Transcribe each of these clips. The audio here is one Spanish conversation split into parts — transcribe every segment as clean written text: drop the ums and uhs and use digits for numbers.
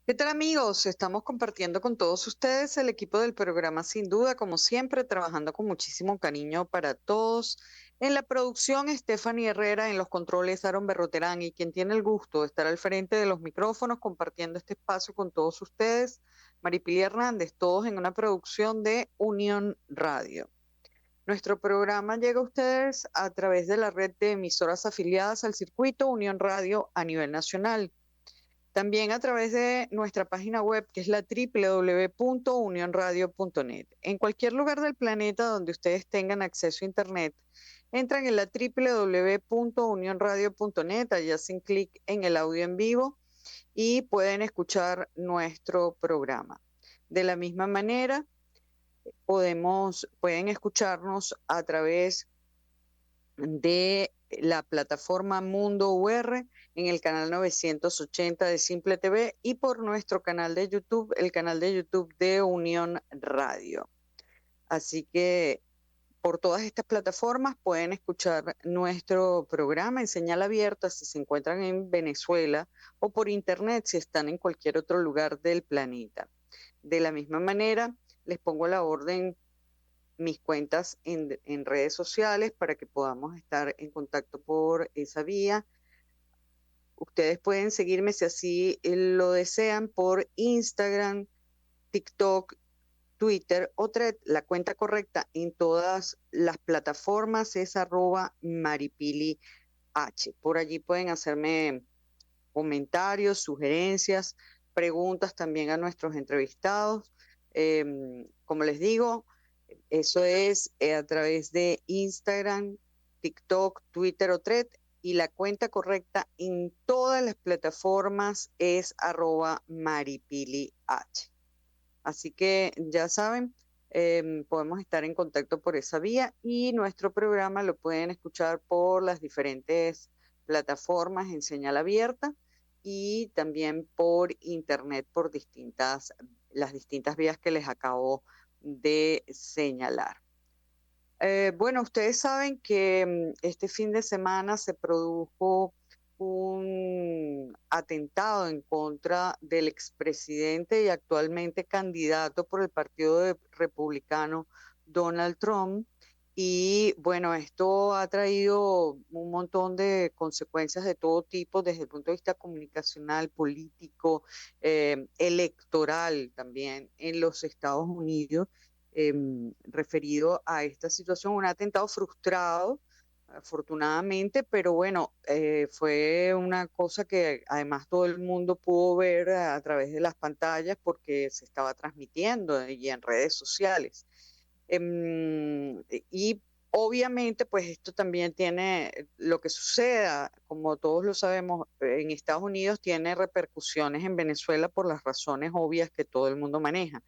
¿Qué tal amigos? Estamos compartiendo con todos ustedes el equipo del programa Sin Duda, como siempre, trabajando con muchísimo cariño para todos. En la producción, Stephanie Herrera, en los controles, Aaron Berroterán, y quien tiene el gusto de estar al frente de los micrófonos compartiendo este espacio con todos ustedes, Maripili Hernández, todos en una producción de Unión Radio. Nuestro programa llega a ustedes a través de la red de emisoras afiliadas al circuito Unión Radio a nivel nacional. También a través de nuestra página web, que es la www.unionradio.net. En cualquier lugar del planeta donde ustedes tengan acceso a Internet, entran en la www.unionradio.net, allá hacen clic en el audio en vivo y pueden escuchar nuestro programa. De la misma manera, pueden escucharnos a través de la plataforma Mundo UR en el canal 980 de Simple TV y por nuestro canal de YouTube, el canal de YouTube de Unión Radio. Así que por todas estas plataformas pueden escuchar nuestro programa en señal abierta si se encuentran en Venezuela o por internet si están en cualquier otro lugar del planeta. De la misma manera, les pongo la orden mis cuentas en redes sociales para que podamos estar en contacto por esa vía. Ustedes pueden seguirme si así lo desean por Instagram, TikTok, Twitter o Thread. La cuenta correcta en todas las plataformas es @maripiliH. Por allí pueden hacerme comentarios, sugerencias, preguntas también a nuestros entrevistados. Como les digo, eso es a través de Instagram, TikTok, Twitter o Thread. Y la cuenta correcta en todas las plataformas es @maripiliH. Así que ya saben, podemos estar en contacto por esa vía y nuestro programa lo pueden escuchar por las diferentes plataformas en señal abierta y también por internet por las distintas vías que les acabo de señalar. Bueno, ustedes saben que este fin de semana se produjo un atentado en contra del expresidente y actualmente candidato por el Partido Republicano, Donald Trump. Y bueno, esto ha traído un montón de consecuencias de todo tipo desde el punto de vista comunicacional, político, electoral también en los Estados Unidos referido a esta situación, un atentado frustrado, afortunadamente, pero bueno, fue una cosa que además todo el mundo pudo ver a través de las pantallas porque se estaba transmitiendo y en redes sociales. Y obviamente, pues esto también tiene, lo que suceda, como todos lo sabemos, en Estados Unidos tiene repercusiones en Venezuela por las razones obvias que todo el mundo maneja.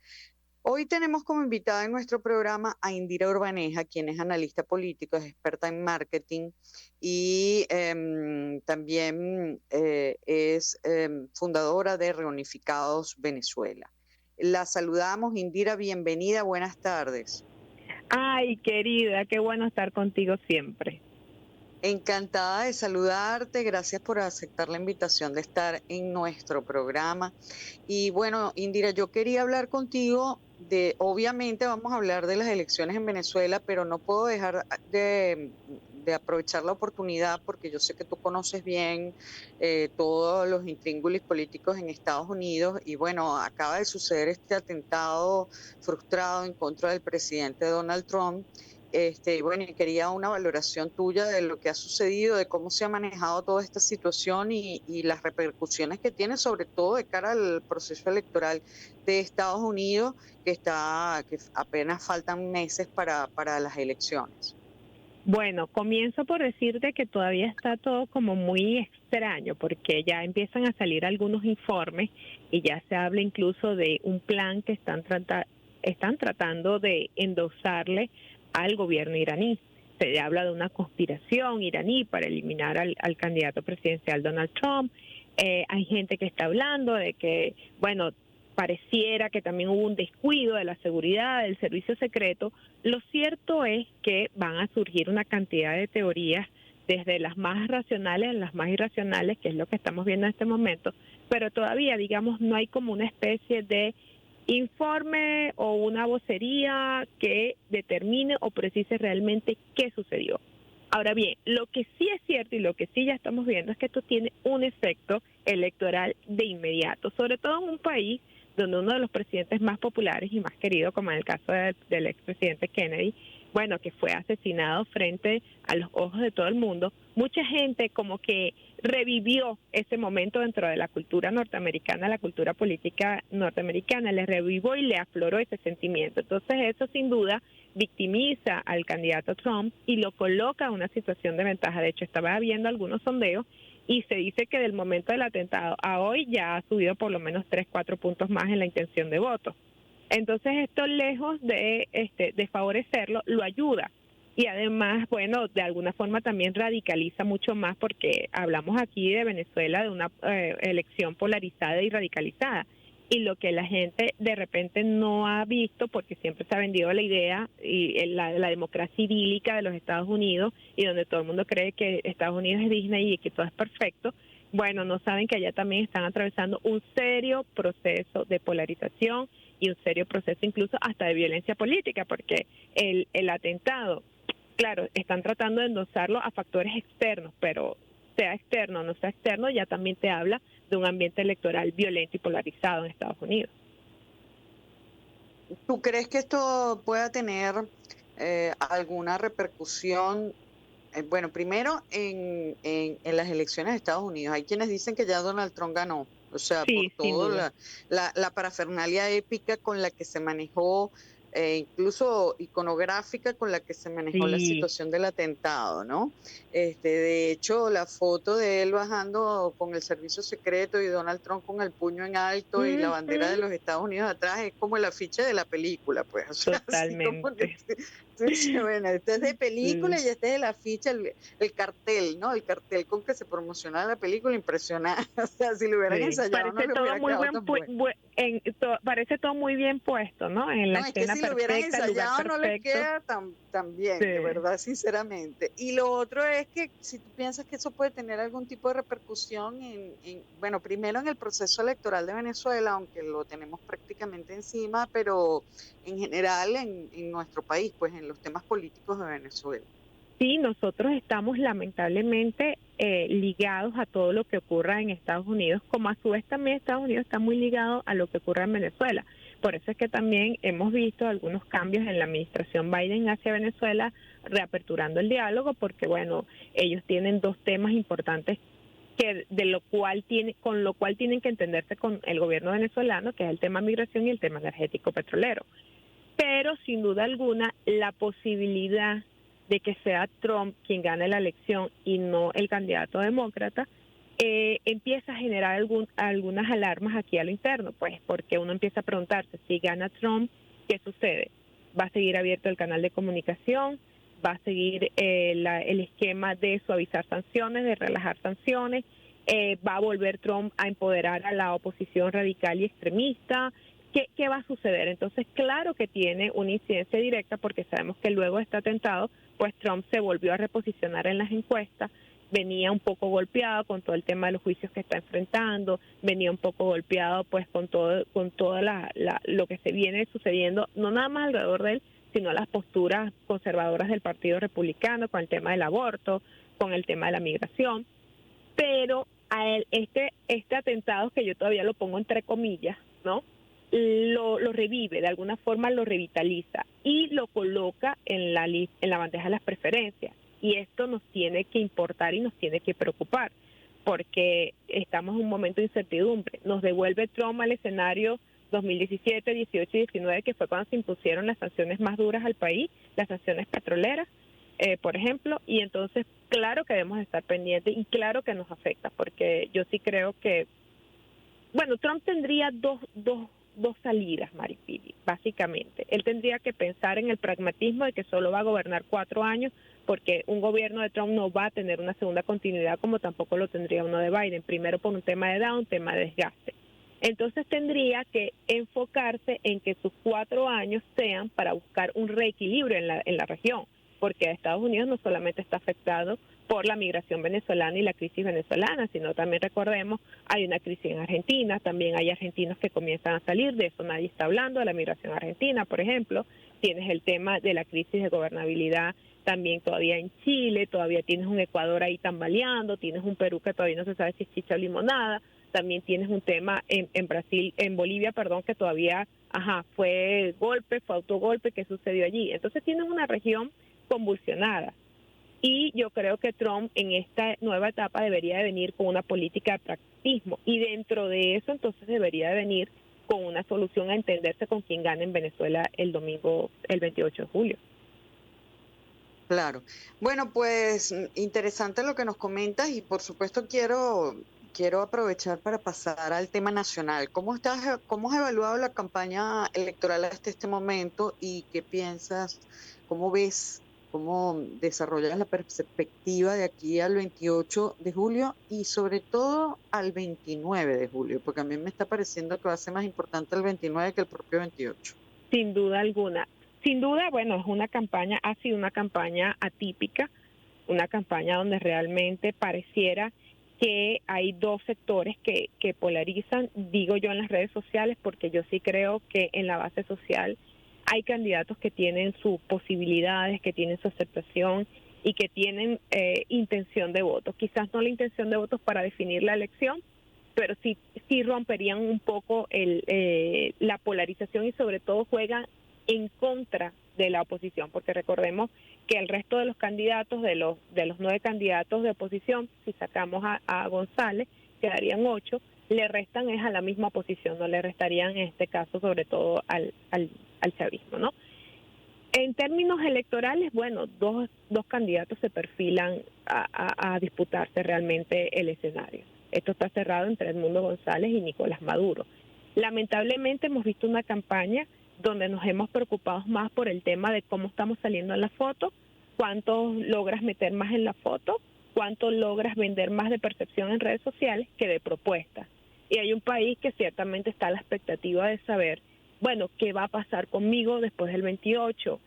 Hoy tenemos como invitada en nuestro programa a Indira Urbaneja, quien es analista político, es experta en marketing y también es fundadora de Reunificados Venezuela. La saludamos, Indira, bienvenida, buenas tardes. Ay, querida, qué bueno estar contigo siempre. Encantada de saludarte, gracias por aceptar la invitación de estar en nuestro programa. Y bueno, Indira, yo quería hablar contigo obviamente vamos a hablar de las elecciones en Venezuela, pero no puedo dejar de aprovechar la oportunidad porque yo sé que tú conoces bien todos los intríngulis políticos en Estados Unidos y bueno, acaba de suceder este atentado frustrado en contra del presidente Donald Trump. Bueno, y quería una valoración tuya de lo que ha sucedido, de cómo se ha manejado toda esta situación y las repercusiones que tiene, sobre todo de cara al proceso electoral de Estados Unidos, que apenas faltan meses para las elecciones. Bueno, comienzo por decirte que todavía está todo como muy extraño porque ya empiezan a salir algunos informes y ya se habla incluso de un plan que están tratando de endosarle al gobierno iraní. Se habla de una conspiración iraní para eliminar al candidato presidencial Donald Trump. Hay gente que está hablando de que, bueno, pareciera que también hubo un descuido de la seguridad, del servicio secreto. Lo cierto es que van a surgir una cantidad de teorías desde las más racionales a las más irracionales, que es lo que estamos viendo en este momento, pero todavía, digamos, no hay como una especie de informe o una vocería que determine o precise realmente qué sucedió. Ahora bien, lo que sí es cierto y lo que sí ya estamos viendo es que esto tiene un efecto electoral de inmediato, sobre todo en un país donde uno de los presidentes más populares y más queridos, como en el caso del expresidente Kennedy, bueno, que fue asesinado frente a los ojos de todo el mundo, mucha gente como que revivió ese momento dentro de la cultura norteamericana, la cultura política norteamericana, le revivió y le afloró ese sentimiento. Entonces eso sin duda victimiza al candidato Trump y lo coloca en una situación de ventaja. De hecho, estaba viendo algunos sondeos y se dice que del momento del atentado a hoy ya ha subido por lo menos 3-4 puntos más en la intención de voto. Entonces esto, lejos de favorecerlo, lo ayuda. Y además, bueno, de alguna forma también radicaliza mucho más, porque hablamos aquí de Venezuela, de una elección polarizada y radicalizada. Y lo que la gente de repente no ha visto, porque siempre se ha vendido la idea y la democracia idílica de los Estados Unidos, y donde todo el mundo cree que Estados Unidos es Disney y que todo es perfecto, bueno, no saben que allá también están atravesando un serio proceso de polarización y un serio proceso incluso hasta de violencia política, porque el atentado, claro, están tratando de endosarlo a factores externos, pero sea externo o no sea externo, ya también te habla de un ambiente electoral violento y polarizado en Estados Unidos. ¿Tú crees que esto pueda tener alguna repercusión? Bueno, primero en las elecciones de Estados Unidos. Hay quienes dicen que ya Donald Trump ganó, o sea, por Sí, sin toda duda. la parafernalia épica con la que se manejó, incluso iconográfica con la que se manejó la Sí. situación del atentado, ¿no? De hecho, la foto de él bajando con el servicio secreto y Donald Trump con el puño en alto y la bandera de Ujú. los Estados Unidos atrás es como el afiche de la película, pues, o sea, así como que Totalmente. tú dices, bueno, este es de película Sí. y este es de la ficha, el cartel, ¿no? El cartel con que se promociona la película, impresionante. O sea, si lo hubieran Sí, ensayado no parece le todo hubiera muy quedado tan bueno. parece todo muy bien puesto, ¿no? En la No, es que escena si lo hubieran perfecta, el lugar ensayado no les perfecto. queda tan Sí. bien, de verdad, sinceramente. Y lo otro es que si tú piensas que eso puede tener algún tipo de repercusión bueno, primero en el proceso electoral de Venezuela, aunque lo tenemos prácticamente encima, pero en general en nuestro país, pues en los temas políticos de Venezuela. Sí, nosotros estamos lamentablemente ligados a todo lo que ocurra en Estados Unidos, como a su vez también Estados Unidos está muy ligado a lo que ocurre en Venezuela. Por eso es que también hemos visto algunos cambios en la administración Biden hacia Venezuela, reaperturando el diálogo, porque bueno, ellos tienen dos temas importantes con lo cual tienen que entenderse con el gobierno venezolano, que es el tema migración y el tema energético petrolero. Pero sin duda alguna la posibilidad de que sea Trump quien gane la elección y no el candidato demócrata, empieza a generar algunas alarmas aquí a lo interno, pues porque uno empieza a preguntarse, si gana Trump, ¿qué sucede? ¿Va a seguir abierto el canal de comunicación? ¿Va a seguir el esquema de suavizar sanciones, de relajar sanciones? ¿Va a volver Trump a empoderar a la oposición radical y extremista? ¿Qué va a suceder? Entonces, claro que tiene una incidencia directa, porque sabemos que luego de este atentado, pues Trump se volvió a reposicionar en las encuestas, venía un poco golpeado con todo el tema de los juicios que está enfrentando, venía un poco golpeado pues con toda lo que se viene sucediendo, no nada más alrededor de él, sino las posturas conservadoras del Partido Republicano con el tema del aborto, con el tema de la migración. Pero a él, este atentado, que yo todavía lo pongo entre comillas, ¿no? Lo revive, de alguna forma lo revitaliza y lo coloca en la bandeja de las preferencias. Y esto nos tiene que importar y nos tiene que preocupar, porque estamos en un momento de incertidumbre. Nos devuelve Trump al escenario 2017, 18 y 19, que fue cuando se impusieron las sanciones más duras al país, las sanciones petroleras, por ejemplo, y entonces claro que debemos estar pendientes y claro que nos afecta, porque yo sí creo que, bueno, Trump tendría dos salidas, Maripili, básicamente. Él tendría que pensar en el pragmatismo de que solo va a gobernar 4 años, porque un gobierno de Trump no va a tener una segunda continuidad como tampoco lo tendría uno de Biden, primero por un tema de edad, un tema de desgaste. Entonces tendría que enfocarse en que sus 4 años sean para buscar un reequilibrio en la región, porque Estados Unidos no solamente está afectado por la migración venezolana y la crisis venezolana, sino también recordemos, hay una crisis en Argentina, también hay argentinos que comienzan a salir, de eso nadie está hablando, de la migración argentina, por ejemplo, tienes el tema de la crisis de gobernabilidad también todavía en Chile, todavía tienes un Ecuador ahí tambaleando, tienes un Perú que todavía no se sabe si es chicha o limonada, también tienes un tema en Brasil, en Bolivia, perdón, que todavía, fue golpe, fue autogolpe, ¿qué sucedió allí? Entonces tienes una región convulsionada. Y yo creo que Trump en esta nueva etapa debería de venir con una política de pragmatismo y dentro de eso entonces debería de venir con una solución a entenderse con quien gane en Venezuela el domingo, el 28 de julio. Claro. Bueno, pues interesante lo que nos comentas y por supuesto quiero aprovechar para pasar al tema nacional. ¿Cómo has evaluado la campaña electoral hasta este momento y qué piensas, cómo ves, cómo desarrollas la perspectiva de aquí al 28 de julio y sobre todo al 29 de julio? Porque a mí me está pareciendo que va a ser más importante el 29 que el propio 28. Sin duda alguna. Sin duda, bueno, ha sido una campaña atípica, una campaña donde realmente pareciera que hay dos sectores que polarizan, digo yo en las redes sociales, porque yo sí creo que en la base social hay candidatos que tienen sus posibilidades, que tienen su aceptación y que tienen intención de voto. Quizás no la intención de votos para definir la elección, pero sí romperían un poco la polarización y sobre todo juegan en contra de la oposición, porque recordemos que el resto de los candidatos, de los 9 candidatos de oposición, si sacamos a González, quedarían 8, le restan es a la misma oposición, no le restarían en este caso sobre todo al chavismo, ¿no? En términos electorales, bueno, dos candidatos se perfilan a disputarse realmente el escenario. Esto está cerrado entre Edmundo González y Nicolás Maduro. Lamentablemente hemos visto una campaña donde nos hemos preocupado más por el tema de cómo estamos saliendo en la foto, cuánto logras meter más en la foto, cuánto logras vender más de percepción en redes sociales que de propuestas. Y hay un país que ciertamente está a la expectativa de saber, bueno, ¿qué va a pasar conmigo después del 28?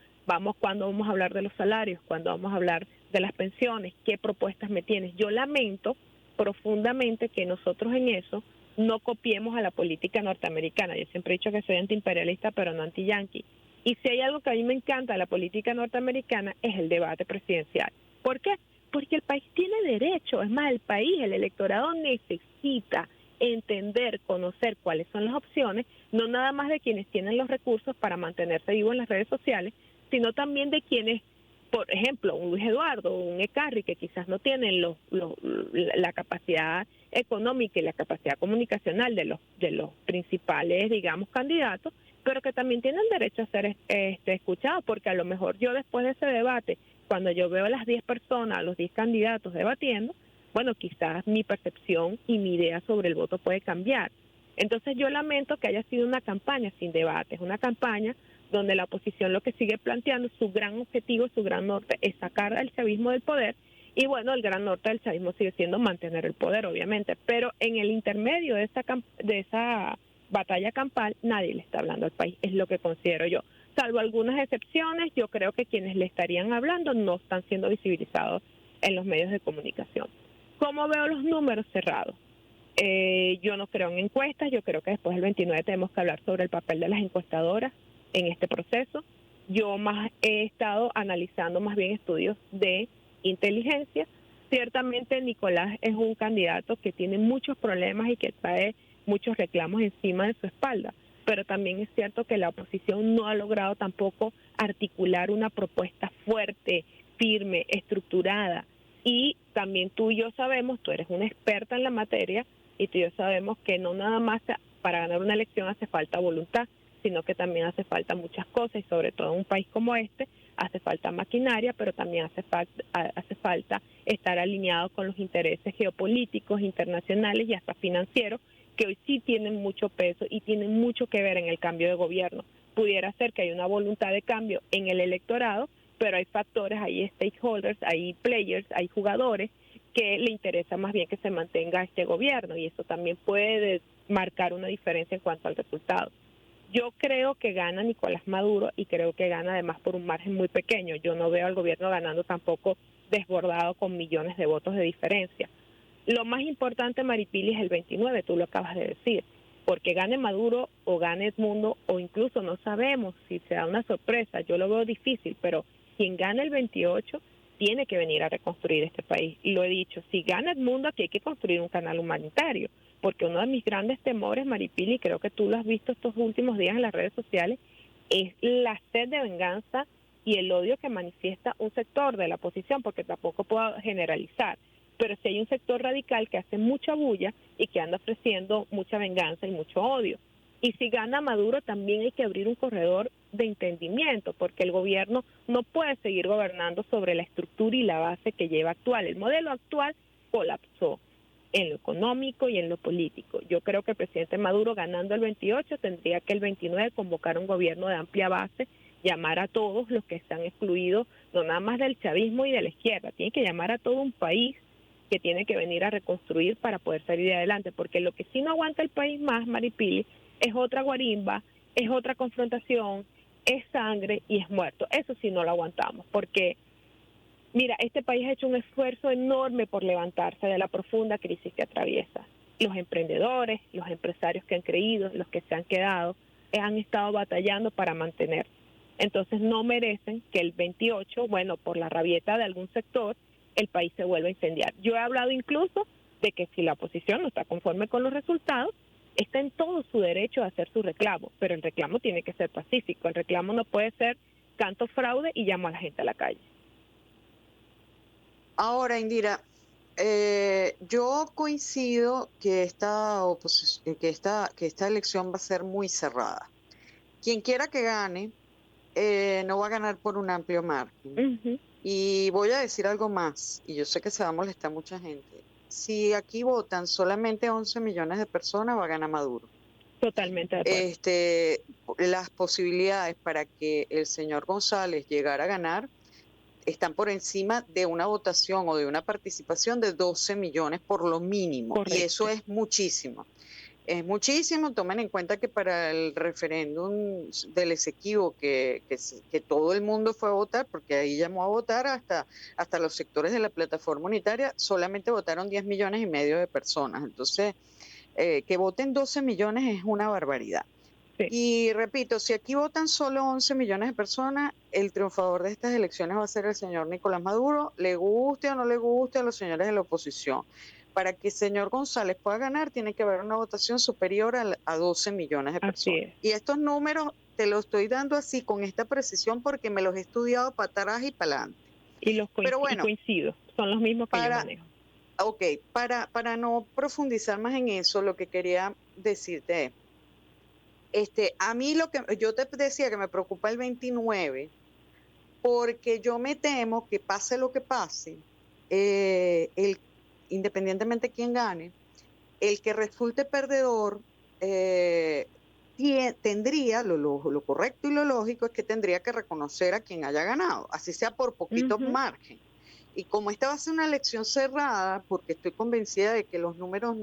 ¿Cuándo vamos a hablar de los salarios? ¿Cuándo vamos a hablar de las pensiones? ¿Qué propuestas me tienes? Yo lamento profundamente que nosotros en eso no copiemos a la política norteamericana. Yo siempre he dicho que soy antiimperialista, pero no anti-yanqui. Y si hay algo que a mí me encanta de la política norteamericana es el debate presidencial. ¿Por qué? Porque el país tiene derecho, es más, el electorado necesita entender, conocer cuáles son las opciones, no nada más de quienes tienen los recursos para mantenerse vivo en las redes sociales, sino también de quienes, por ejemplo, un Luis Eduardo o un Ecarri, que quizás no tienen la capacidad económica y la capacidad comunicacional de los principales, digamos, candidatos, pero que también tienen derecho a ser escuchados, porque a lo mejor yo después de ese debate, cuando yo veo a las 10 personas, a los 10 candidatos debatiendo, bueno, quizás mi percepción y mi idea sobre el voto puede cambiar. Entonces yo lamento que haya sido una campaña sin debates, una campaña donde la oposición lo que sigue planteando, su gran objetivo, su gran norte, es sacar al chavismo del poder, y bueno, el gran norte del chavismo sigue siendo mantener el poder, obviamente, pero en el intermedio de esa batalla campal, nadie le está hablando al país, es lo que considero yo. Salvo algunas excepciones, yo creo que quienes le estarían hablando no están siendo visibilizados en los medios de comunicación. ¿Cómo veo los números cerrados? Yo no creo en encuestas, yo creo que después del 29 tenemos que hablar sobre el papel de las encuestadoras en este proceso. Yo más he estado analizando más bien estudios de inteligencia. Ciertamente Nicolás es un candidato que tiene muchos problemas y que trae muchos reclamos encima de su espalda, pero también es cierto que la oposición no ha logrado tampoco articular una propuesta fuerte, firme, estructurada. Y también tú y yo sabemos, tú eres una experta en la materia, y tú y yo sabemos que no nada más para ganar una elección hace falta voluntad, sino que también hace falta muchas cosas, y sobre todo en un país como este, hace falta maquinaria, pero también hace falta estar alineado con los intereses geopolíticos, internacionales y hasta financieros, que hoy sí tienen mucho peso y tienen mucho que ver en el cambio de gobierno. Pudiera ser que hay una voluntad de cambio en el electorado, pero hay factores, hay stakeholders, hay players, hay jugadores que le interesa más bien que se mantenga este gobierno, y eso también puede marcar una diferencia en cuanto al resultado. Yo creo que gana Nicolás Maduro, y creo que gana además por un margen muy pequeño. Yo no veo al gobierno ganando tampoco desbordado con millones de votos de diferencia. Lo más importante, Maripili, es el 29, tú lo acabas de decir, porque gane Maduro o gane Edmundo, o incluso no sabemos si se da una sorpresa, yo lo veo difícil, pero quien gane el 28 tiene que venir a reconstruir este país. Y lo he dicho, si gana Edmundo, aquí hay que construir un canal humanitario, porque uno de mis grandes temores, Maripili, creo que tú lo has visto estos últimos días en las redes sociales, es la sed de venganza y el odio que manifiesta un sector de la oposición, porque tampoco puedo generalizar, pero si hay un sector radical que hace mucha bulla y que anda ofreciendo mucha venganza y mucho odio. Y si gana Maduro, también hay que abrir un corredor de entendimiento, porque el gobierno no puede seguir gobernando sobre la estructura y la base que lleva actual. El modelo actual colapsó en lo económico y en lo político. Yo creo que el presidente Maduro, ganando el 28, tendría que el 29 convocar un gobierno de amplia base, llamar a todos los que están excluidos, no nada más del chavismo y de la izquierda, tiene que llamar a todo un país que tiene que venir a reconstruir para poder salir adelante, porque lo que sí no aguanta el país más, Maripili, es otra guarimba, es otra confrontación, es sangre y es muerto. Eso sí no lo aguantamos, porque mira, este país ha hecho un esfuerzo enorme por levantarse de la profunda crisis que atraviesa. Los emprendedores, los empresarios que han creído, los que se han quedado, han estado batallando para mantener. Entonces no merecen que el 28, bueno, por la rabieta de algún sector, el país se vuelva a incendiar. Yo he hablado incluso de que si la oposición no está conforme con los resultados, está en todo su derecho a hacer su reclamo, pero el reclamo tiene que ser pacífico. El reclamo no puede ser canto fraude y llamo a la gente a la calle. Ahora, Indira, yo coincido que que esta elección va a ser muy cerrada. Quien quiera que gane, no va a ganar por un amplio margen. Uh-huh. Y voy a decir algo más, y yo sé que se va a molestar mucha gente. Si aquí votan solamente 11 millones de personas, va a ganar Maduro. Totalmente de acuerdo. Las posibilidades para que el señor González llegara a ganar están por encima de una votación o de una participación de 12 millones por lo mínimo. Correcto. Y eso es muchísimo. Es muchísimo. Tomen en cuenta que para el referéndum del Esequibo, que todo el mundo fue a votar, porque ahí llamó a votar hasta los sectores de la plataforma unitaria, solamente votaron 10 millones y medio de personas. Entonces, que voten 12 millones es una barbaridad. Sí. Y repito, si aquí votan solo 11 millones de personas, el triunfador de estas elecciones va a ser el señor Nicolás Maduro, le guste o no le guste a los señores de la oposición. Para que el señor González pueda ganar, tiene que haber una votación superior a 12 millones de personas. Así es. Y estos números te los estoy dando así, con esta precisión, porque me los he estudiado para atrás y para adelante. Y Pero bueno, coincido, son los mismos que yo manejo. Ok, para no profundizar más en eso, lo que quería decirte es, a mí lo que yo te decía que me preocupa el 29, porque yo me temo que pase lo que pase, independientemente de quién gane, el que resulte perdedor tendría, lo correcto y lo lógico es que tendría que reconocer a quien haya ganado, así sea por poquito margen. Y como esta va a ser una elección cerrada, porque estoy convencida de que los números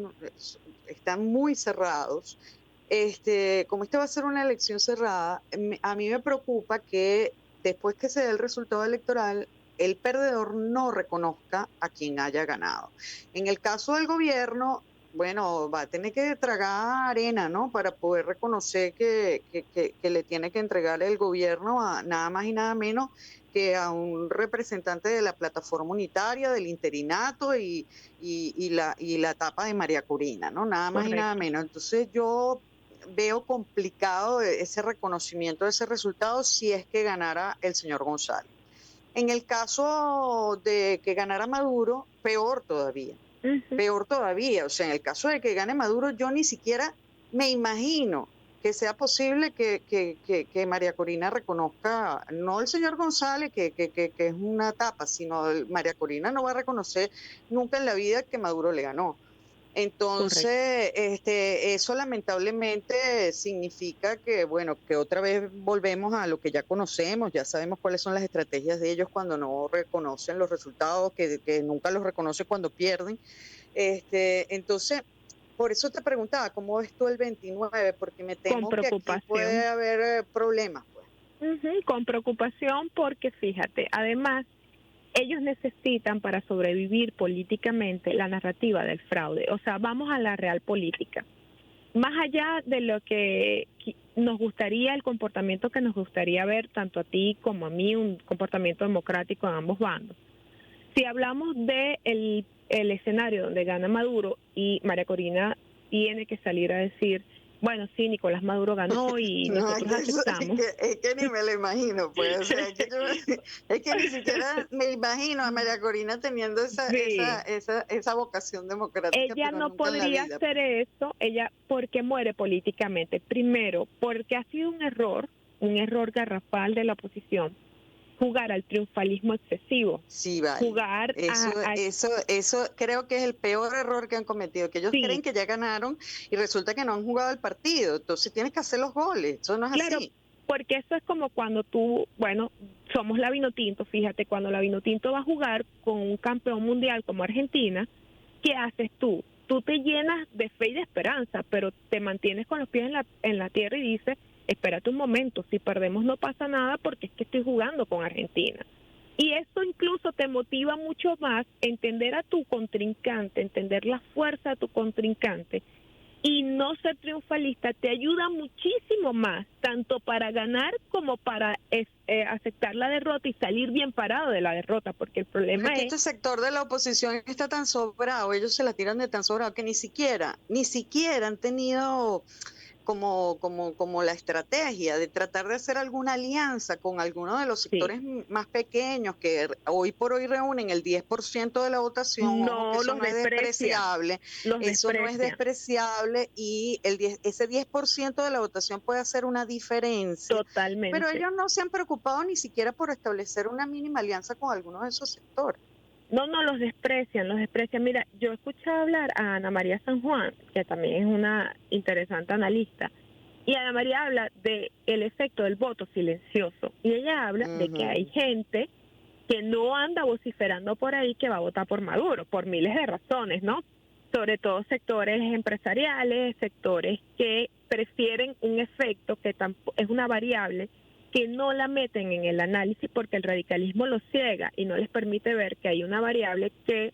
están muy cerrados, como esta va a ser una elección cerrada, a mí me preocupa que después que se dé el resultado electoral, el perdedor no reconozca a quien haya ganado. En el caso del gobierno, bueno, va a tener que tragar arena, ¿no? Para poder reconocer que le tiene que entregar el gobierno a nada más y nada menos que a un representante de la plataforma unitaria, del interinato y la etapa de María Corina, ¿no? Nada más y nada menos. Entonces yo veo complicado ese reconocimiento de ese resultado si es que ganara el señor González. En el caso de que ganara Maduro, peor todavía. Peor todavía, o sea, en el caso de que gane Maduro, yo ni siquiera me imagino que sea posible que María Corina reconozca, no el señor González, que es una tapa, sino María Corina no va a reconocer nunca en la vida que Maduro le ganó. Entonces, eso lamentablemente significa que, bueno, que otra vez volvemos a lo que ya conocemos, ya sabemos cuáles son las estrategias de ellos cuando no reconocen los resultados, que nunca los reconoce cuando pierden. Entonces, por eso te preguntaba, ¿cómo ves tú el 29? Porque me temo que aquí puede haber problemas, pues. Con preocupación porque, fíjate, además, ellos necesitan para sobrevivir políticamente la narrativa del fraude. O sea, vamos a la real política. Más allá de lo que nos gustaría, el comportamiento que nos gustaría ver tanto a ti como a mí, un comportamiento democrático en ambos bandos. Si hablamos de el escenario donde gana Maduro y María Corina tiene que salir a decir, bueno, sí, Nicolás Maduro ganó y No, nosotros aceptamos. es que ni me lo imagino, pues, o sea, es que ni siquiera me imagino a María Corina teniendo Sí. esa vocación democrática, Ella pero no nunca en la podría vida. hacer eso, ella porque muere políticamente. Primero, porque ha sido un error garrafal de la oposición, jugar al triunfalismo excesivo, Sí, vale. jugar Eso creo que es el peor error que han cometido, que ellos sí, creen que ya ganaron y resulta que no han jugado el partido. Entonces tienes que hacer los goles. Eso no es claro, así. porque eso es como cuando tú, bueno, somos la Vinotinto, fíjate, cuando la Vinotinto va a jugar con un campeón mundial como Argentina, ¿qué haces tú? Tú te llenas de fe y de esperanza, pero te mantienes con los pies en la tierra y dices, espérate un momento, si perdemos no pasa nada porque es que estoy jugando con Argentina. Y eso incluso te motiva mucho más entender a tu contrincante, entender la fuerza de tu contrincante y no ser triunfalista te ayuda muchísimo más, tanto para ganar como para aceptar la derrota y salir bien parado de la derrota, porque el Pero es problema que es, este sector de la oposición está tan sobrado, ellos se la tiran de tan sobrado que ni siquiera han tenido como la estrategia de tratar de hacer alguna alianza con alguno de los sí, sectores más pequeños que hoy por hoy reúnen el 10% de la votación. Ojo que no los eso no es desprecian despreciable y ese 10% de la votación puede hacer una diferencia, pero totalmente. ellos no se han preocupado ni siquiera por establecer una mínima alianza con algunos de esos sectores. No, los desprecian, los desprecian. Mira, yo he escuchado hablar a Ana María San Juan, que también es una interesante analista, y Ana María habla de el efecto del voto silencioso. Y ella habla de que hay Ujú. gente que no anda vociferando por ahí que va a votar por Maduro, por miles de razones, ¿no? Sobre todo sectores empresariales, sectores que prefieren un efecto que es una variable que no la meten en el análisis porque el radicalismo los ciega y no les permite ver que hay una variable que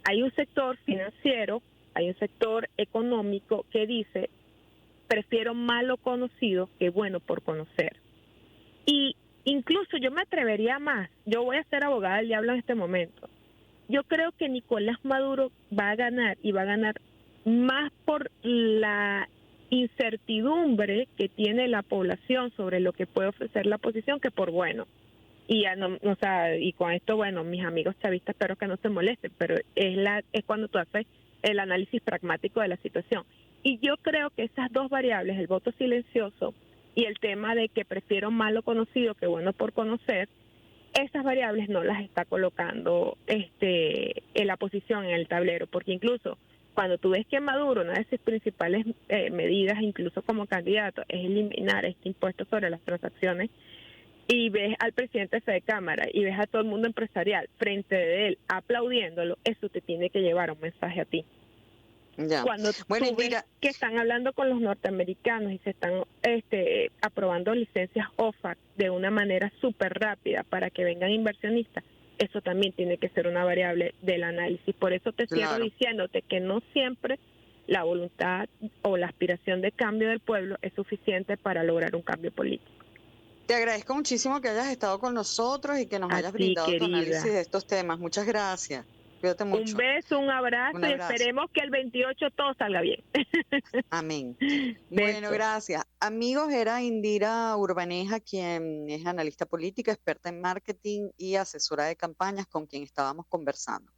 hay un sector financiero, hay un sector económico que dice prefiero malo conocido que bueno por conocer. Y incluso yo me atrevería más, yo voy a ser abogada del diablo en este momento. Yo creo que Nicolás Maduro va a ganar y va a ganar más por la incertidumbre que tiene la población sobre lo que puede ofrecer la oposición que por bueno. Y ya no, o sea, y con esto, bueno, mis amigos chavistas espero que no se molesten, pero es cuando tú haces el análisis pragmático de la situación. Y yo creo que esas dos variables, el voto silencioso y el tema de que prefiero malo conocido que bueno por conocer, esas variables no las está colocando en la posición en el tablero, porque incluso cuando tú ves que Maduro, una de sus principales medidas, incluso como candidato, es eliminar este impuesto sobre las transacciones, y ves al presidente de Fede Cámara y ves a todo el mundo empresarial frente de él aplaudiéndolo, eso te tiene que llevar un mensaje a ti. Ya. Cuando Bueno, tú ves Indira, que están hablando con los norteamericanos y se están aprobando licencias OFAC de una manera súper rápida para que vengan inversionistas, eso también tiene que ser una variable del análisis. Por eso te cierro claro. diciéndote que no siempre la voluntad o la aspiración de cambio del pueblo es suficiente para lograr un cambio político. Te agradezco muchísimo que hayas estado con nosotros y que nos A hayas ti, brindado tu análisis querida. de estos temas. Muchas gracias. Cuídate Un mucho. beso, un Un abrazo y abrazo. esperemos que el 28 todo salga bien. Amén. Bueno, Beso. gracias. Amigos, era Indira Urbaneja, quien es analista política, experta en marketing y asesora de campañas, con quien estábamos conversando.